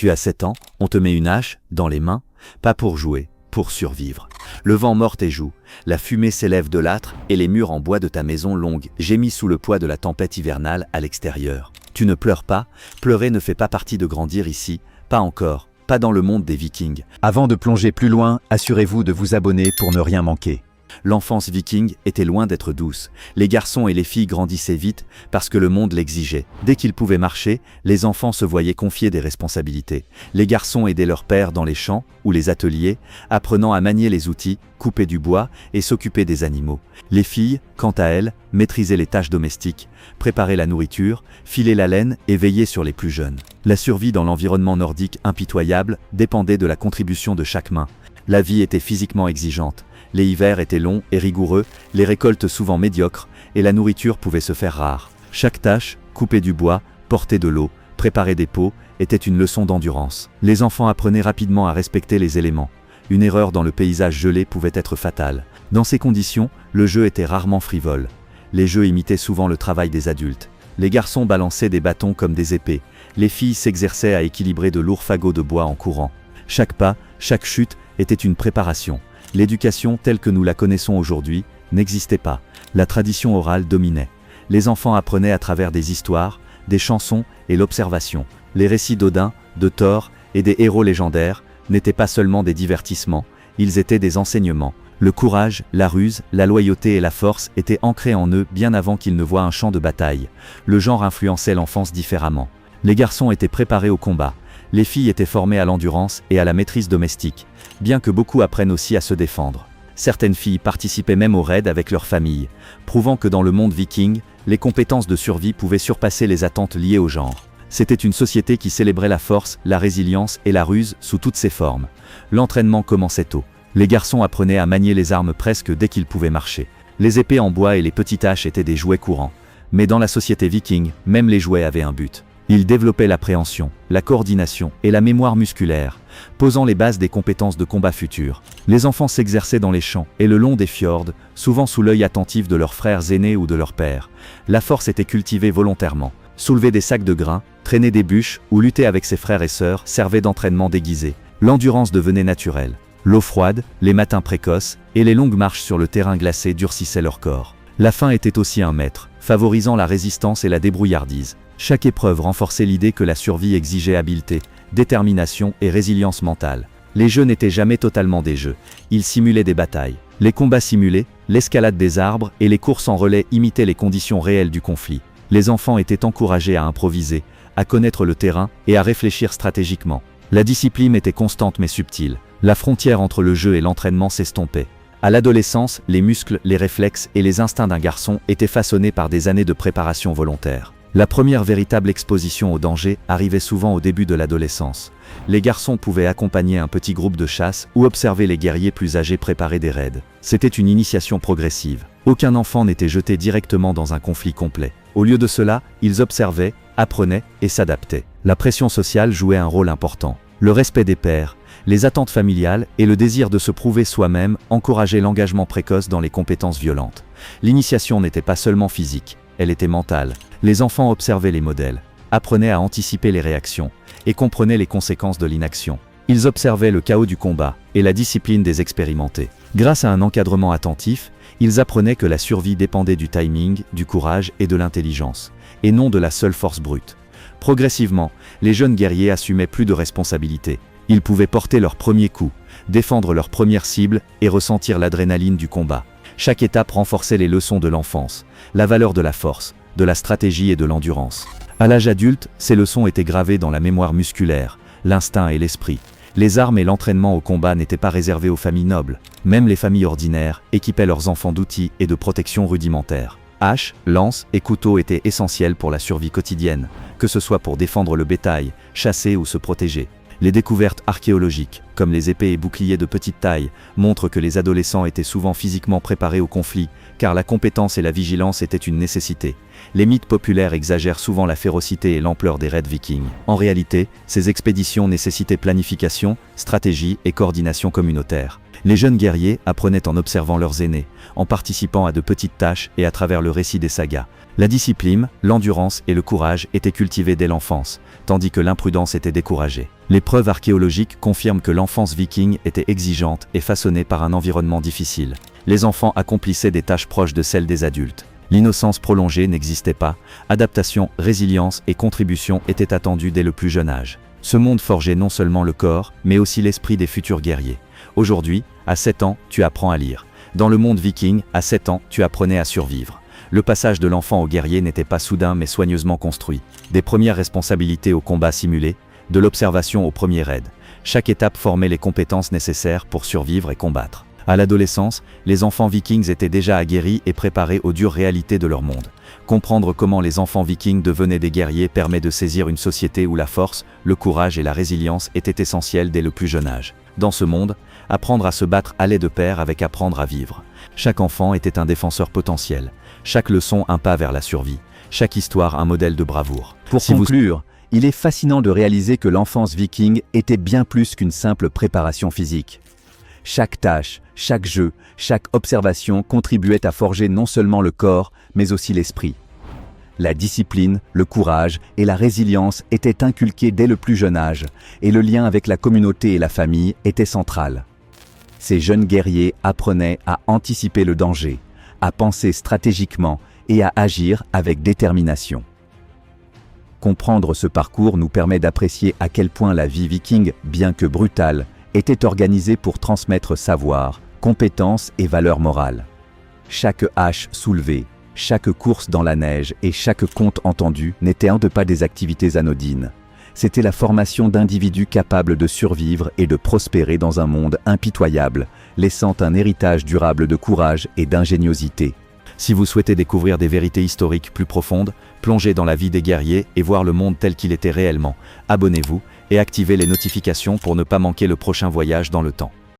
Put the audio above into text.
Tu as 7 ans, on te met une hache dans les mains, pas pour jouer, pour survivre. Le vent mord tes joues, la fumée s'élève de l'âtre et les murs en bois de ta maison longue gémissent sous le poids de la tempête hivernale à l'extérieur. Tu ne pleures pas, pleurer ne fait pas partie de grandir ici, pas encore, pas dans le monde des Vikings. Avant de plonger plus loin, assurez-vous de vous abonner pour ne rien manquer. L'enfance viking était loin d'être douce. Les garçons et les filles grandissaient vite parce que le monde l'exigeait. Dès qu'ils pouvaient marcher, les enfants se voyaient confier des responsabilités. Les garçons aidaient leur père dans les champs ou les ateliers, apprenant à manier les outils, couper du bois et s'occuper des animaux. Les filles, quant à elles, maîtrisaient les tâches domestiques, préparaient la nourriture, filaient la laine et veillaient sur les plus jeunes. La survie dans l'environnement nordique impitoyable dépendait de la contribution de chaque main. La vie était physiquement exigeante. Les hivers étaient longs et rigoureux, les récoltes souvent médiocres, et la nourriture pouvait se faire rare. Chaque tâche, couper du bois, porter de l'eau, préparer des pots, était une leçon d'endurance. Les enfants apprenaient rapidement à respecter les éléments. Une erreur dans le paysage gelé pouvait être fatale. Dans ces conditions, le jeu était rarement frivole. Les jeux imitaient souvent le travail des adultes. Les garçons balançaient des bâtons comme des épées. Les filles s'exerçaient à équilibrer de lourds fagots de bois en courant. Chaque pas, chaque chute était une préparation. L'éducation telle que nous la connaissons aujourd'hui n'existait pas. La tradition orale dominait. Les enfants apprenaient à travers des histoires, des chansons et l'observation. Les récits d'Odin, de Thor et des héros légendaires n'étaient pas seulement des divertissements, ils étaient des enseignements. Le courage, la ruse, la loyauté et la force étaient ancrés en eux bien avant qu'ils ne voient un champ de bataille. Le genre influençait l'enfance différemment. Les garçons étaient préparés au combat. Les filles étaient formées à l'endurance et à la maîtrise domestique, bien que beaucoup apprennent aussi à se défendre. Certaines filles participaient même aux raids avec leur famille, prouvant que dans le monde viking, les compétences de survie pouvaient surpasser les attentes liées au genre. C'était une société qui célébrait la force, la résilience et la ruse sous toutes ses formes. L'entraînement commençait tôt. Les garçons apprenaient à manier les armes presque dès qu'ils pouvaient marcher. Les épées en bois et les petites haches étaient des jouets courants. Mais dans la société viking, même les jouets avaient un but. Ils développaient l'appréhension, la coordination et la mémoire musculaire, posant les bases des compétences de combat futures. Les enfants s'exerçaient dans les champs et le long des fjords, souvent sous l'œil attentif de leurs frères aînés ou de leurs pères. La force était cultivée volontairement. Soulever des sacs de grains, traîner des bûches ou lutter avec ses frères et sœurs servait d'entraînement déguisé. L'endurance devenait naturelle. L'eau froide, les matins précoces et les longues marches sur le terrain glacé durcissaient leur corps. La faim était aussi un maître, favorisant la résistance et la débrouillardise. Chaque épreuve renforçait l'idée que la survie exigeait habileté, détermination et résilience mentale. Les jeux n'étaient jamais totalement des jeux, ils simulaient des batailles. Les combats simulés, l'escalade des arbres et les courses en relais imitaient les conditions réelles du conflit. Les enfants étaient encouragés à improviser, à connaître le terrain et à réfléchir stratégiquement. La discipline était constante mais subtile. La frontière entre le jeu et l'entraînement s'estompait. À l'adolescence, les muscles, les réflexes et les instincts d'un garçon étaient façonnés par des années de préparation volontaire. La première véritable exposition au danger arrivait souvent au début de l'adolescence. Les garçons pouvaient accompagner un petit groupe de chasse ou observer les guerriers plus âgés préparer des raids. C'était une initiation progressive. Aucun enfant n'était jeté directement dans un conflit complet. Au lieu de cela, ils observaient, apprenaient et s'adaptaient. La pression sociale jouait un rôle important. Le respect des pairs, les attentes familiales et le désir de se prouver soi-même encourageaient l'engagement précoce dans les compétences violentes. L'initiation n'était pas seulement physique, elle était mentale. Les enfants observaient les modèles, apprenaient à anticiper les réactions et comprenaient les conséquences de l'inaction. Ils observaient le chaos du combat et la discipline des expérimentés. Grâce à un encadrement attentif, ils apprenaient que la survie dépendait du timing, du courage et de l'intelligence, et non de la seule force brute. Progressivement, les jeunes guerriers assumaient plus de responsabilités. Ils pouvaient porter leur premier coup, défendre leur première cible et ressentir l'adrénaline du combat. Chaque étape renforçait les leçons de l'enfance, la valeur de la force, de la stratégie et de l'endurance. À l'âge adulte, ces leçons étaient gravées dans la mémoire musculaire, l'instinct et l'esprit. Les armes et l'entraînement au combat n'étaient pas réservés aux familles nobles. Même les familles ordinaires équipaient leurs enfants d'outils et de protection rudimentaires. Haches, lances et couteaux étaient essentiels pour la survie quotidienne, que ce soit pour défendre le bétail, chasser ou se protéger. Les découvertes archéologiques, comme les épées et boucliers de petite taille, montrent que les adolescents étaient souvent physiquement préparés au conflit, car la compétence et la vigilance étaient une nécessité. Les mythes populaires exagèrent souvent la férocité et l'ampleur des raids vikings. En réalité, ces expéditions nécessitaient planification, stratégie et coordination communautaire. Les jeunes guerriers apprenaient en observant leurs aînés, en participant à de petites tâches et à travers le récit des sagas. La discipline, l'endurance et le courage étaient cultivés dès l'enfance, tandis que l'imprudence était découragée. Les preuves archéologiques confirment que l'enfance viking était exigeante et façonnée par un environnement difficile. Les enfants accomplissaient des tâches proches de celles des adultes. L'innocence prolongée n'existait pas, adaptation, résilience et contribution étaient attendues dès le plus jeune âge. Ce monde forgeait non seulement le corps, mais aussi l'esprit des futurs guerriers. Aujourd'hui, à 7 ans, tu apprends à lire. Dans le monde viking, à 7 ans, tu apprenais à survivre. Le passage de l'enfant au guerrier n'était pas soudain mais soigneusement construit. Des premières responsabilités au combat simulé, de l'observation au premier raid. Chaque étape formait les compétences nécessaires pour survivre et combattre. À l'adolescence, les enfants vikings étaient déjà aguerris et préparés aux dures réalités de leur monde. Comprendre comment les enfants vikings devenaient des guerriers permet de saisir une société où la force, le courage et la résilience étaient essentiels dès le plus jeune âge. Dans ce monde, apprendre à se battre allait de pair avec apprendre à vivre. Chaque enfant était un défenseur potentiel, chaque leçon un pas vers la survie, chaque histoire un modèle de bravoure. Pour conclure, il est fascinant de réaliser que l'enfance viking était bien plus qu'une simple préparation physique. Chaque tâche, chaque jeu, chaque observation contribuait à forger non seulement le corps, mais aussi l'esprit. La discipline, le courage et la résilience étaient inculqués dès le plus jeune âge, et le lien avec la communauté et la famille était central. Ces jeunes guerriers apprenaient à anticiper le danger, à penser stratégiquement et à agir avec détermination. Comprendre ce parcours nous permet d'apprécier à quel point la vie viking, bien que brutale, était organisée pour transmettre savoir, compétences et valeurs morales. Chaque hache soulevée, chaque course dans la neige et chaque conte entendu n'était pas des activités anodines. C'était la formation d'individus capables de survivre et de prospérer dans un monde impitoyable, laissant un héritage durable de courage et d'ingéniosité. Si vous souhaitez découvrir des vérités historiques plus profondes, plongez dans la vie des guerriers et voir le monde tel qu'il était réellement, abonnez-vous et activez les notifications pour ne pas manquer le prochain voyage dans le temps.